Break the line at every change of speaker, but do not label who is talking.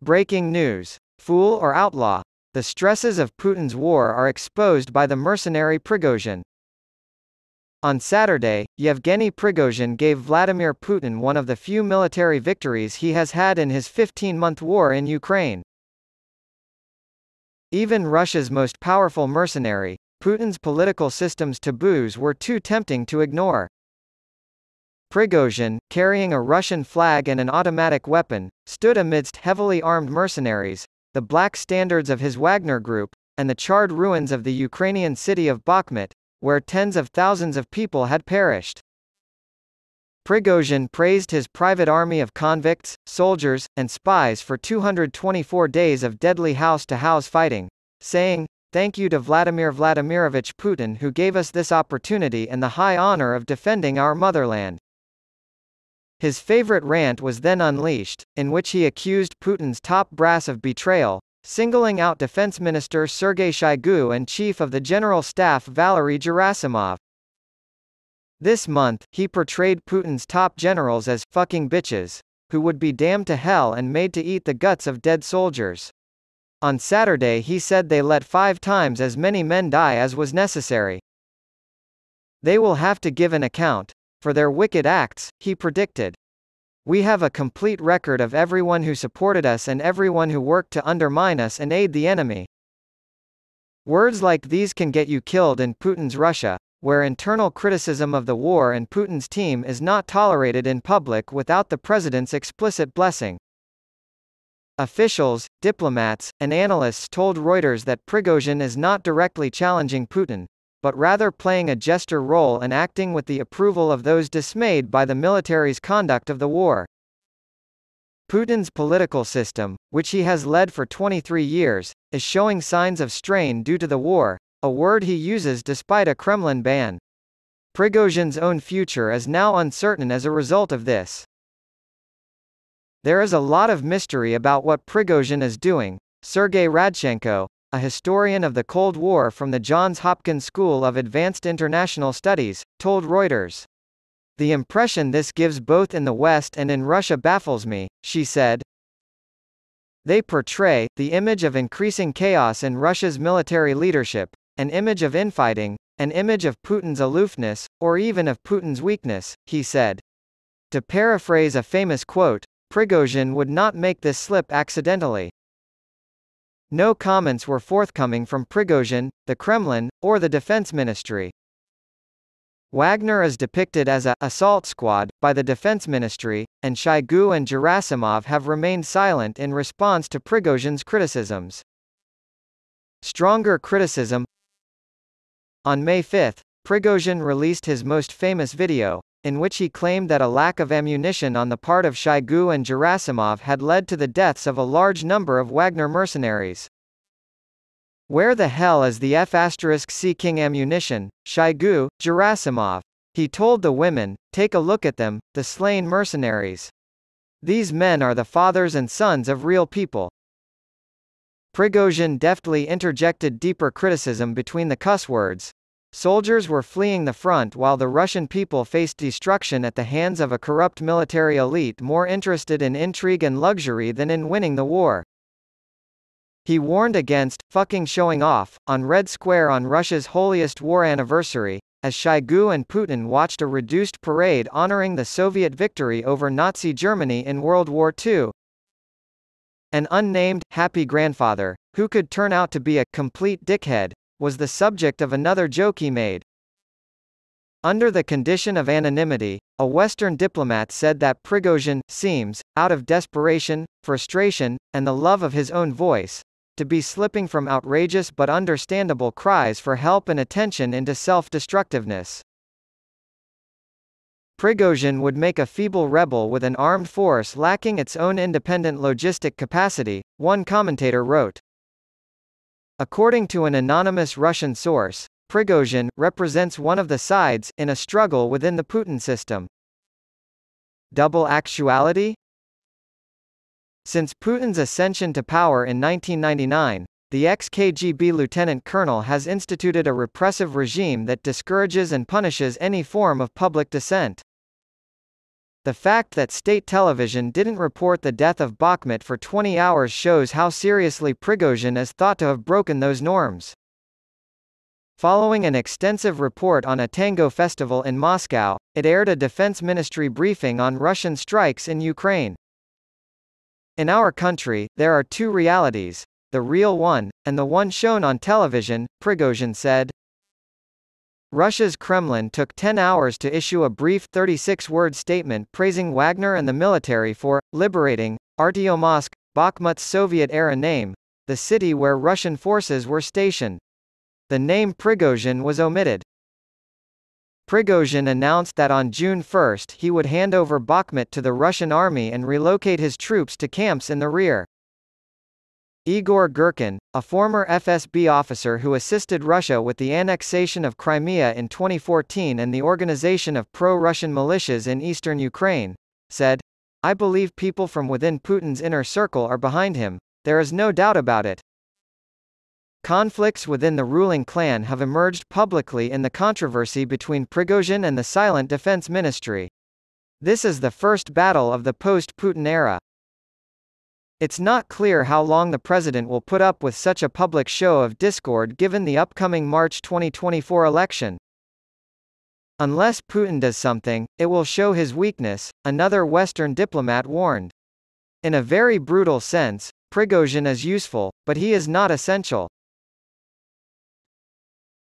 Breaking news. Fool or outlaw? The stresses of Putin's war are exposed by the mercenary Prigozhin. On Saturday, Yevgeny Prigozhin gave Vladimir Putin one of the few military victories he has had in his 15-month war in Ukraine. Even Russia's most powerful mercenary, Putin's political system's taboos were too tempting to ignore. Prigozhin, carrying a Russian flag and an automatic weapon, stood amidst heavily armed mercenaries, the black standards of his Wagner group, and the charred ruins of the Ukrainian city of Bakhmut, where tens of thousands of people had perished. Prigozhin praised his private army of convicts, soldiers, and spies for 224 days of deadly house-to-house fighting, saying, "Thank you to Vladimir Vladimirovich Putin who gave us this opportunity and the high honor of defending our motherland." His favorite rant was then unleashed, in which he accused Putin's top brass of betrayal, singling out Defense Minister Sergei Shoigu and Chief of the General Staff Valery Gerasimov. This month, he portrayed Putin's top generals as fucking bitches, who would be damned to hell and made to eat the guts of dead soldiers. On Saturday he said they let 5 times as many men die as was necessary. They will have to give an account for their wicked acts, he predicted. We have a complete record of everyone who supported us and everyone who worked to undermine us and aid the enemy. Words like these can get you killed in Putin's Russia, where internal criticism of the war and Putin's team is not tolerated in public without the president's explicit blessing. Officials, diplomats, and analysts told Reuters that Prigozhin is not directly challenging Putin, but rather playing a jester role and acting with the approval of those dismayed by the military's conduct of the war. Putin's political system, which he has led for 23 years, is showing signs of strain due to the war, a word he uses despite a Kremlin ban. Prigozhin's own future is now uncertain as a result of this. There is a lot of mystery about what Prigozhin is doing, Sergei Radchenko, a historian of the Cold War from the Johns Hopkins School of Advanced International Studies, told Reuters. The impression this gives both in the West and in Russia baffles me, she said. They portray the image of increasing chaos in Russia's military leadership, an image of infighting, an image of Putin's aloofness, or even of Putin's weakness, he said. To paraphrase a famous quote, Prigozhin would not make this slip accidentally. No comments were forthcoming from Prigozhin, the Kremlin, or the Defense Ministry. Wagner is depicted as a assault squad by the Defense Ministry, and Shoigu and Gerasimov have remained silent in response to Prigozhin's criticisms. Stronger criticism. On May 5, Prigozhin released his most famous video, in which he claimed that a lack of ammunition on the part of Shoigu and Gerasimov had led to the deaths of a large number of Wagner mercenaries. "Where the hell is the F*C King ammunition, Shoigu, Gerasimov?" he told the women. "Take a look at them, the slain mercenaries. These men are the fathers and sons of real people." Prigozhin deftly interjected deeper criticism between the cuss words. Soldiers were fleeing the front while the Russian people faced destruction at the hands of a corrupt military elite more interested in intrigue and luxury than in winning the war. He warned against fucking showing off on Red Square on Russia's holiest war anniversary, as Shoigu and Putin watched a reduced parade honoring the Soviet victory over Nazi Germany in World War II. An unnamed, happy grandfather, who could turn out to be a complete dickhead, was the subject of another joke he made. Under the condition of anonymity, a Western diplomat said that Prigozhin seems, out of desperation, frustration, and the love of his own voice, to be slipping from outrageous but understandable cries for help and attention into self-destructiveness. Prigozhin would make a feeble rebel with an armed force lacking its own independent logistic capacity, one commentator wrote. According to an anonymous Russian source, Prigozhin represents one of the sides in a struggle within the Putin system. Double actuality? Since Putin's ascension to power in 1999, the ex-KGB lieutenant colonel has instituted a repressive regime that discourages and punishes any form of public dissent. The fact that state television didn't report the death of Bakhmut for 20 hours shows how seriously Prigozhin is thought to have broken those norms. Following an extensive report on a tango festival in Moscow, it aired a defense ministry briefing on Russian strikes in Ukraine. In our country, there are two realities, the real one, and the one shown on television, Prigozhin said. Russia's Kremlin took 10 hours to issue a brief 36-word statement praising Wagner and the military for liberating Artyomsk, Bakhmut's Soviet-era name, the city where Russian forces were stationed. The name Prigozhin was omitted. Prigozhin announced that on June 1 he would hand over Bakhmut to the Russian army and relocate his troops to camps in the rear. Igor Girkin, a former FSB officer who assisted Russia with the annexation of Crimea in 2014 and the organization of pro-Russian militias in eastern Ukraine, said, "I believe people from within Putin's inner circle are behind him. There is no doubt about it." Conflicts within the ruling clan have emerged publicly in the controversy between Prigozhin and the Silent Defense Ministry. This is the first battle of the post-Putin era. It's not clear how long the president will put up with such a public show of discord given the upcoming March 2024 election. Unless Putin does something, it will show his weakness, another Western diplomat warned. In a very brutal sense, Prigozhin is useful, but he is not essential.